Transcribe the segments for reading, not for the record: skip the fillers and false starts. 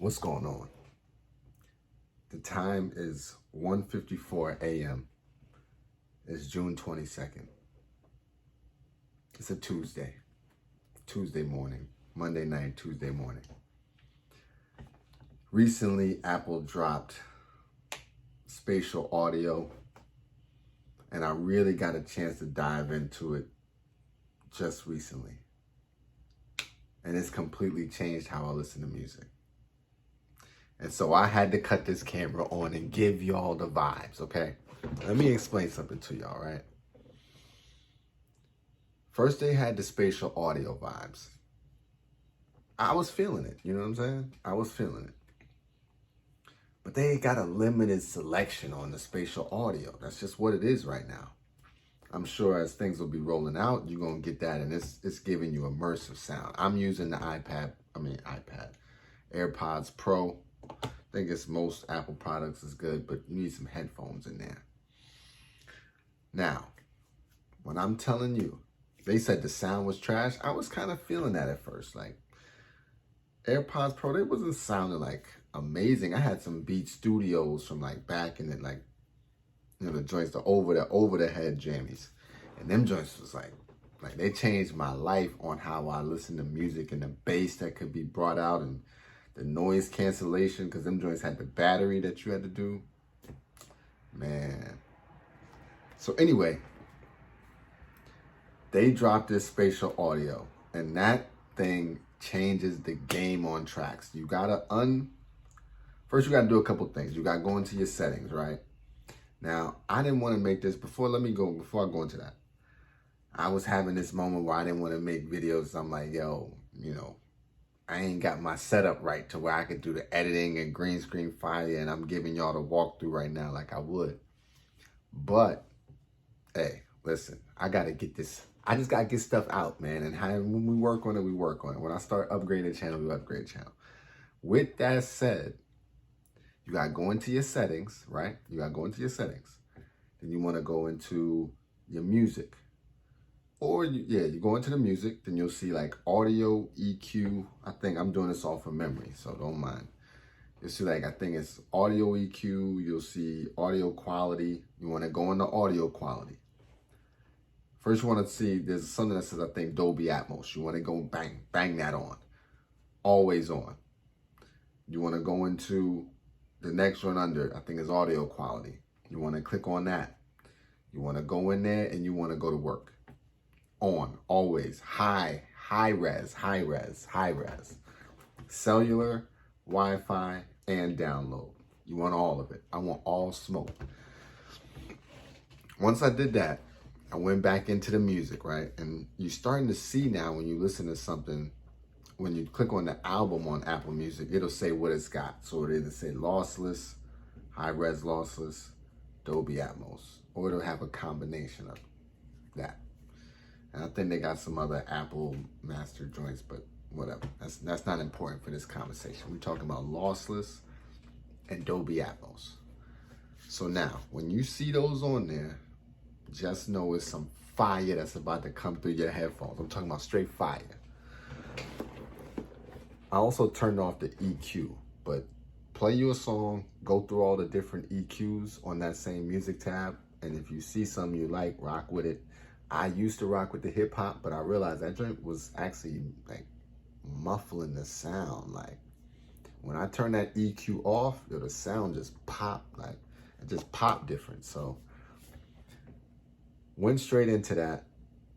What's going on? The time is 1:54 a.m. It's June 22nd. It's a Tuesday morning, Monday night, Tuesday morning. Recently, Apple dropped spatial audio, and I really got a chance to dive into it just recently. And it's completely changed how I listen to music. And so I had to cut this camera on and give y'all the vibes, okay? Let me explain something to y'all, right? First, they had the spatial audio vibes. I was feeling it, you know what I'm saying? I was feeling it. But they got a limited selection on the spatial audio. That's just what it is right now. I'm sure as things will be rolling out, you're going to get that, and it's giving you immersive sound. I'm using the AirPods Pro. I think it's most Apple products is good, but you need some headphones in there. Now, when I'm telling you, they said the sound was trash, I was kind of feeling that at first. Like, AirPods Pro, they wasn't sounding like amazing. I had some Beat Studios from like back in it, like, you know, the joints, the over the head jammies. And them joints was like they changed my life on how I listen to music and the bass that could be brought out and the noise cancellation, because them joints had the battery that you had to do. Man. So anyway, they dropped this spatial audio, and that thing changes the game on tracks. You gotta first you gotta do a couple things. You gotta go into your settings, right? Now, I didn't want to make this before I go into that. I was having this moment where I didn't want to make videos. I'm like, yo, you know, I ain't got my setup right to where I could do the editing and green screen fire, and I'm giving y'all the walkthrough right now like I would. But, hey, listen, I got to get this. I just got to get stuff out, man. And when we work on it, we work on it. When I start upgrading the channel, we upgrade the channel. With that said, you got to go into your settings, right? You got to go into your settings. Then you want to go into your music. Or, you go into the music, then you'll see like audio, EQ. I think I'm doing this all from memory, so don't mind. You'll see like, I think it's audio EQ. You'll see audio quality. You want to go into audio quality. First, you want to see, there's something that says, I think, Dolby Atmos. You want to go bang that on. Always on. You want to go into the next one under, I think, is audio quality. You want to click on that. You want to go in there and you want to go to work. On, always, high res. Cellular, Wi-Fi, and download. You want all of it. I want all smoke. Once I did that, I went back into the music, right? And you're starting to see now when you listen to something, when you click on the album on Apple Music, it'll say what it's got. So it'll either say lossless, high-res lossless, Dolby Atmos, or it'll have a combination of that. And I think they got some other Apple master joints, but whatever. That's not important for this conversation. We're talking about lossless and Dolby Atmos. So now, when you see those on there, just know it's some fire that's about to come through your headphones. I'm talking about straight fire. I also turned off the EQ, but play you a song, go through all the different EQs on that same music tab, and if you see something you like, rock with it. I used to rock with the hip hop, but I realized that joint was actually like muffling the sound. Like when I turn that EQ off, the sound just popped, like it just popped different. So went straight into that.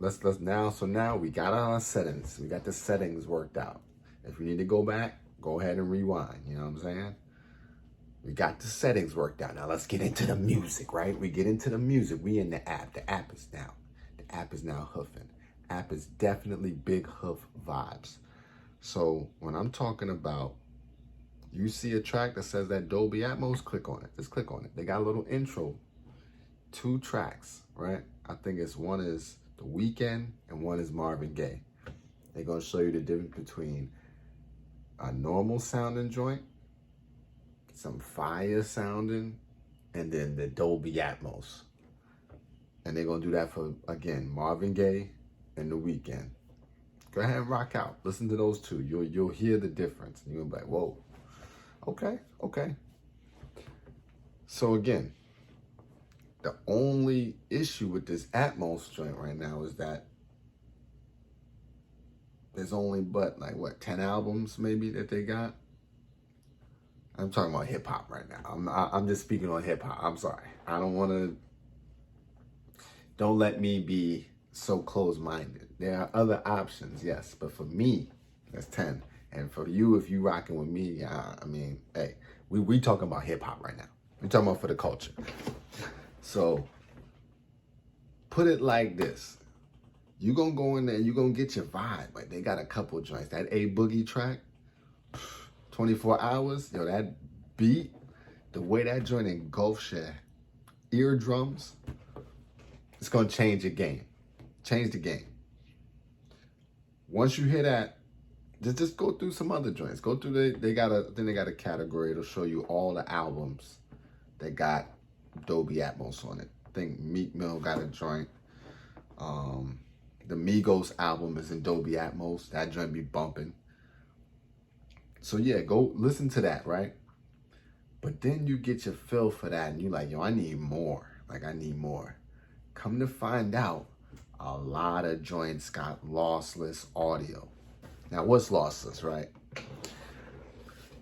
So now we got our settings. We got the settings worked out. If you need to go back, go ahead and rewind. You know what I'm saying? We got the settings worked out. Now let's get into the music, right? We get into the music. We in the app. The app is now hoofing. App is definitely big hoof vibes. So when I'm talking about, you see a track that says that Dolby Atmos, click on it. Just click on it. They got a little intro. 2 tracks, right? I think one is The Weeknd and one is Marvin Gaye. They're going to show you the difference between a normal sounding joint, some fire sounding, and then the Dolby Atmos. And they're going to do that for, again, Marvin Gaye and The Weeknd. Go ahead and rock out. Listen to those two. You'll hear the difference. And you'll be like, whoa. Okay, okay. So again, the only issue with this Atmos joint right now is that there's only but like what 10 albums maybe that they got. I'm talking about hip hop right now. I'm just speaking on hip hop. I'm sorry. I don't want to. Don't let me be so close minded. There are other options, yes, but for me, that's 10. And for you, if you rocking with me, I mean, hey, we talking about hip hop right now. We're talking about for the culture. So put it like this. You gonna go in there and you gonna get your vibe. Like they got a couple joints. That A Boogie track, 24 hours, yo, that beat, the way that joint engulfs your eardrums, it's gonna change your game. Change the game. Once you hear that, just go through some other joints. Go through they got a category. It'll show you all the albums that got Dolby Atmos on it. I think Meek Mill got a joint. The Migos album is in Dolby Atmos. That joint be bumping. So yeah, go listen to that, right? But then you get your feel for that and you like, yo, I need more. Like I need more. Come to find out, a lot of joints got lossless audio. Now what's lossless, right?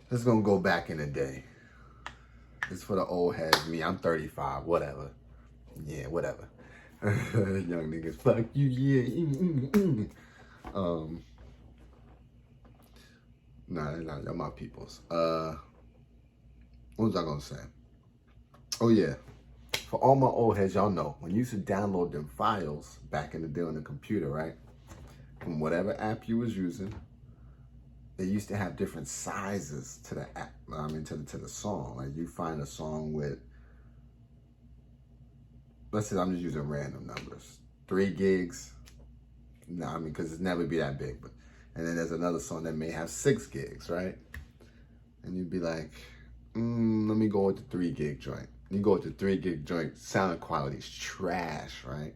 This is gonna go back in the day. It's for the old heads. Me, I'm 35, whatever. Yeah, whatever. Young niggas, fuck you, yeah. Nah, they're my peoples. What was I gonna say? Oh yeah, for all my old heads, y'all know when you used to download them files back in the day on the computer, right? From whatever app you was using, they used to have different sizes to the app. I mean, to the song. Like you find a song with, let's say I'm just using random numbers, 3 gigs. No, I mean, because it's never be that big. But and then there's another song that may have 6 gigs, right? And you'd be like, let me go with the 3 gig joint. You go with the 3 gig joint, sound quality is trash, right?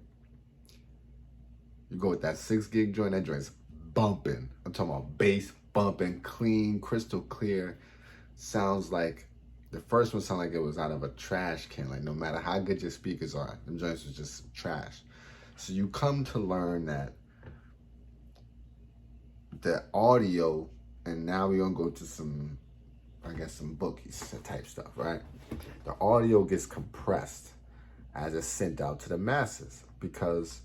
You go with that 6 gig joint, that joint's bumping. I'm talking about bass bumping, clean, crystal clear. Sounds like, the first one sounded like it was out of a trash can. Like no matter how good your speakers are, them joints was just trash. So you come to learn that the audio, and now we're gonna go to some, I guess some bookies type stuff, right? The audio gets compressed as it's sent out to the masses because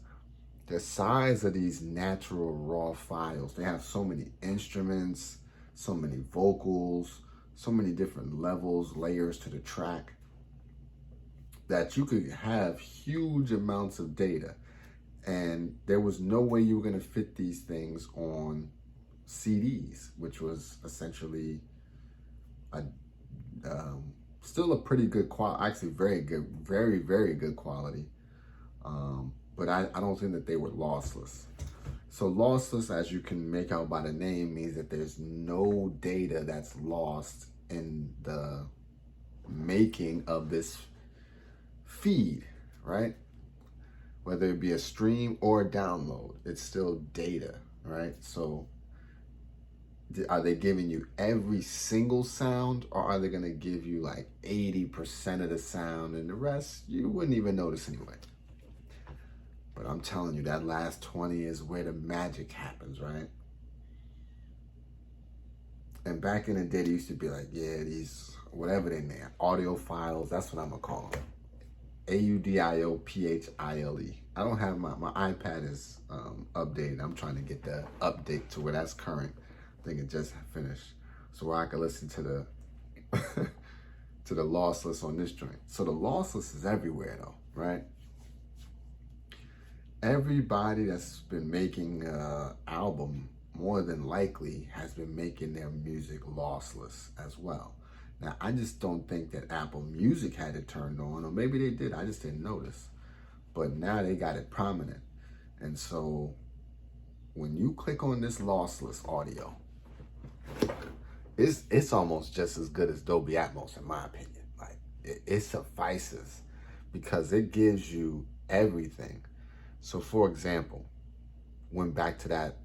the size of these natural raw files, they have so many instruments, so many vocals, so many different levels, layers to the track, that you could have huge amounts of data. And there was no way you were gonna fit these things on CDs, which was essentially still a pretty good quality, actually very good, very, very good quality. But I don't think that they were lossless. So lossless, as you can make out by the name, means that there's no data that's lost in the making of this feed, right? Whether it be a stream or a download, it's still data, right? So are they giving you every single sound, or are they gonna give you like 80% of the sound and the rest you wouldn't even notice anyway? But I'm telling you, that last 20 is where the magic happens, right? And back in the day, they used to be like, yeah, these, whatever they name, audio files, that's what I'm gonna call them. AUDIOPHILE. I don't have my iPad is updated. I'm trying to get the update to where that's current. I think it just finished. So where I can listen to the to the lossless on this joint. So the lossless is everywhere though, right? Everybody that's been making an album, more than likely, has been making their music lossless as well. Now, I just don't think that Apple Music had it turned on, or maybe they did, I just didn't notice. But now they got it prominent. And so when you click on this lossless audio, it's almost just as good as Dolby Atmos in my opinion. Like it suffices because it gives you everything. So for example, went back to that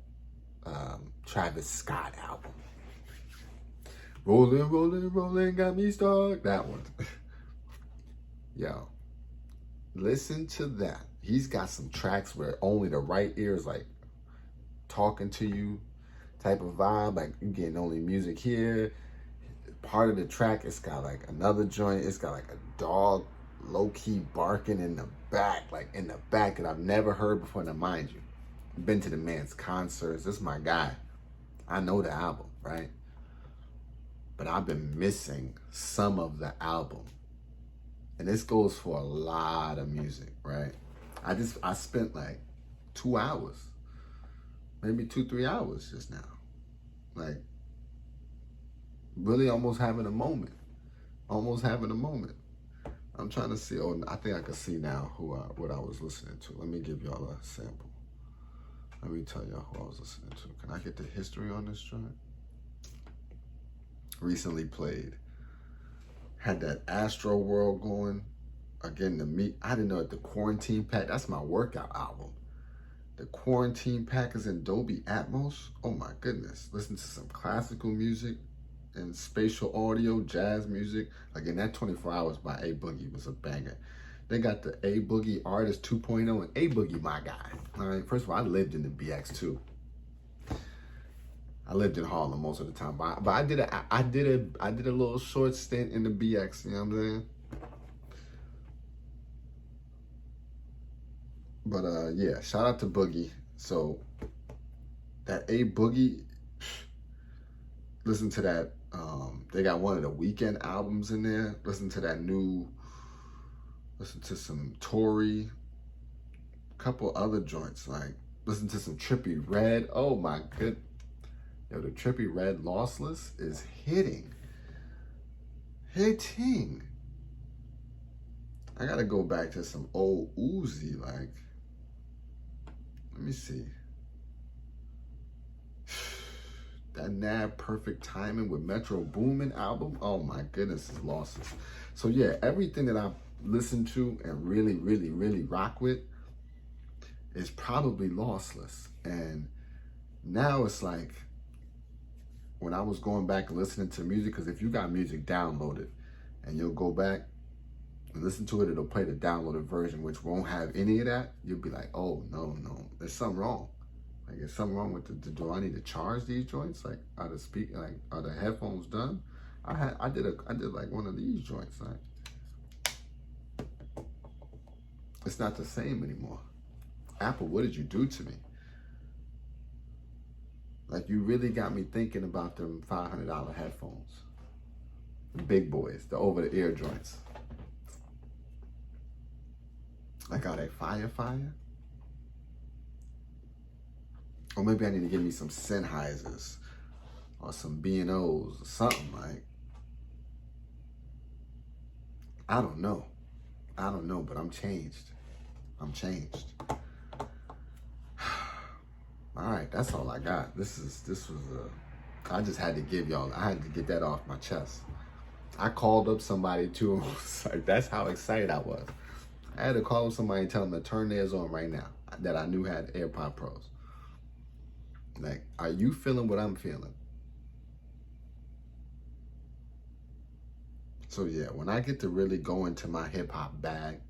Travis Scott album. Rolling, rolling, rolling, got me stuck. That one. Yo, listen to that. He's got some tracks where only the right ear is like talking to you type of vibe. Like you getting only music here. Part of the track, it's got like another joint. It's got like a dog low-key barking in the back, like in the back that I've never heard before. Now, mind you, been to the man's concerts. This is my guy. I know the album, right? But I've been missing some of the album. And this goes for a lot of music, right? I spent like 2 hours, maybe 2-3 hours just now. Like really almost having a moment. I'm trying to see, oh, I think I can see now what I was listening to. Let me give y'all a sample. Let me tell y'all who I was listening to. Can I get the history on this joint? Recently played. Had that Astro World going. Again, I didn't know that the Quarantine Pack, that's my workout album. The Quarantine Pack is in Dolby Atmos. Oh my goodness. Listen to some classical music and spatial audio, jazz music. Again, that 24 Hours by A Boogie was a banger. They got the A Boogie Artist 2.0 and A Boogie, my guy. All right, first of all, I lived in the BX too. I lived in Harlem most of the time, but I did a little short stint in the BX. You know what I'm saying? But yeah, shout out to Boogie. So that A Boogie, listen to that. They got one of the Weekend albums in there. Listen to some Tory, couple other joints. Like listen to some Trippie Redd. Oh my good. Yo, the Trippie Redd Lossless is hitting. I gotta go back to some old Uzi, like, let me see. That Nab Perfect Timing with Metro Boomin album, oh my goodness, is Lossless. So yeah, everything that I listen to and really, really, really rock with is probably Lossless. And now it's like, when I was going back and listening to music, because if you got music downloaded and you'll go back and listen to it, it'll play the downloaded version, which won't have any of that. You'll be like, oh, no, there's something wrong. Like, is something wrong with do I need to charge these joints? Like, are the headphones done? I did like one of these joints. Like, it's not the same anymore. Apple, what did you do to me? Like, you really got me thinking about them $500 headphones. The big boys, the over-the-ear joints. Like, are they fire? Or maybe I need to give me some Sennheisers or some B&Os or something, like. I don't know, but I'm changed. All right, that's all I got. I just had to give y'all, I had to get that off my chest. I called up somebody too, and was like, that's how excited I was. I had to call up somebody and tell them to turn theirs on right now that I knew had AirPod Pros. Like, are you feeling what I'm feeling? So yeah, when I get to really go into my hip hop bag,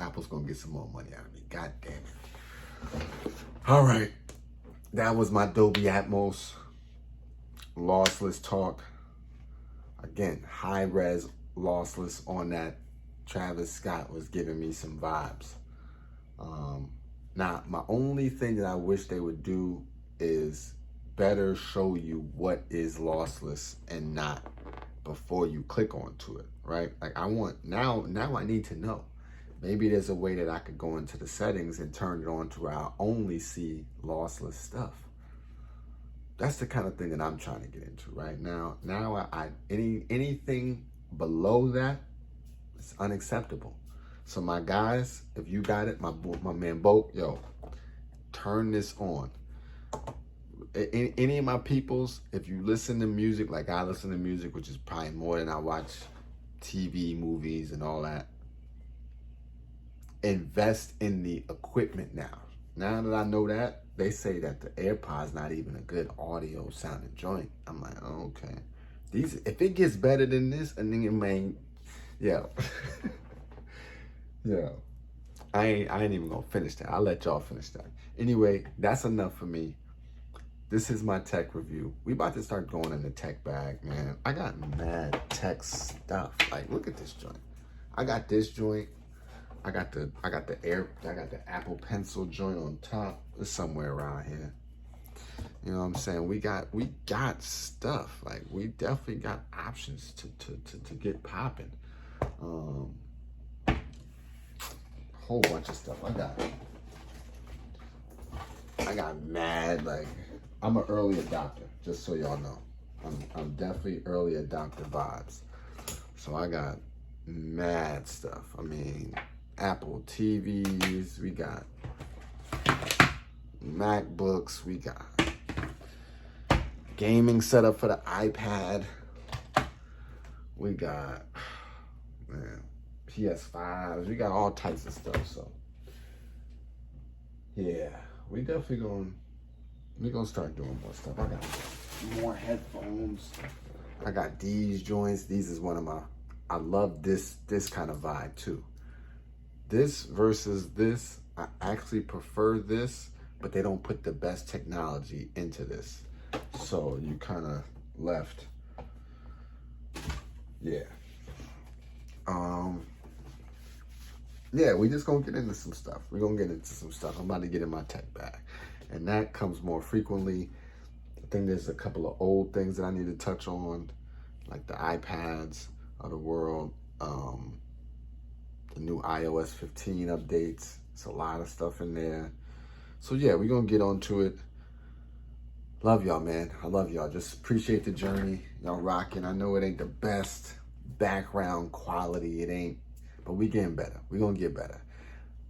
Apple's gonna get some more money out of me. God damn it. All right. That was my Dolby Atmos lossless talk. Again, high res lossless on that. Travis Scott was giving me some vibes. Now, my only thing that I wish they would do is better show you what is lossless and not before you click onto it, right? Like I want, now I need to know. Maybe there's a way that I could go into the settings and turn it on to where I only see lossless stuff. That's the kind of thing that I'm trying to get into right now. Now, anything below that, it's unacceptable. So my guys, if you got it, my man Bo, yo, turn this on. Any of my peoples, if you listen to music like I listen to music, which is probably more than I watch TV, movies, and all that, invest in the equipment now. Now that I know that, they say that the AirPod's not even a good audio sounding joint. I'm like, oh, okay. These, if it gets better than this, and then it may, yeah. Yeah. I ain't even gonna finish that. I'll let y'all finish that. Anyway, that's enough for me. This is my tech review. We about to start going in the tech bag, man. I got mad tech stuff. Like, look at this joint. I got this joint. I got the Apple Pencil joint on top. It's somewhere around here. You know what I'm saying? We got stuff. Like, we definitely got options to get popping. Whole bunch of stuff. I got mad, like, I'm an early adopter, just so y'all know. I'm definitely early adopter vibes. So I got mad stuff. I mean, Apple TVs, we got MacBooks, we got gaming setup for the iPad. We got, man, PS5s. We got all types of stuff. So yeah, we definitely gonna start doing more stuff. I got more headphones. I got these joints. These is one of my, I love this kind of vibe too. This versus this, I actually prefer this, but they don't put the best technology into this. So you kind of left. Yeah. Yeah, we just gonna get into some stuff. We're gonna get into some stuff. I'm about to get in my tech bag. And that comes more frequently. I think there's a couple of old things that I need to touch on, like the iPads of the world, the new iOS 15 updates. It's a lot of stuff in there. So yeah, we're gonna get onto it. Love y'all, man. I love y'all. Just appreciate the journey. Y'all rocking. I know it ain't the best background quality. It ain't, but we getting better. We gonna get better.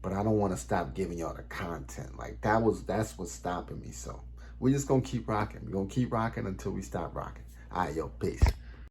But I don't want to stop giving y'all the content. Like, that's what's stopping me. So we just gonna keep rocking. We're gonna keep rocking until we stop rocking. All right, yo, peace.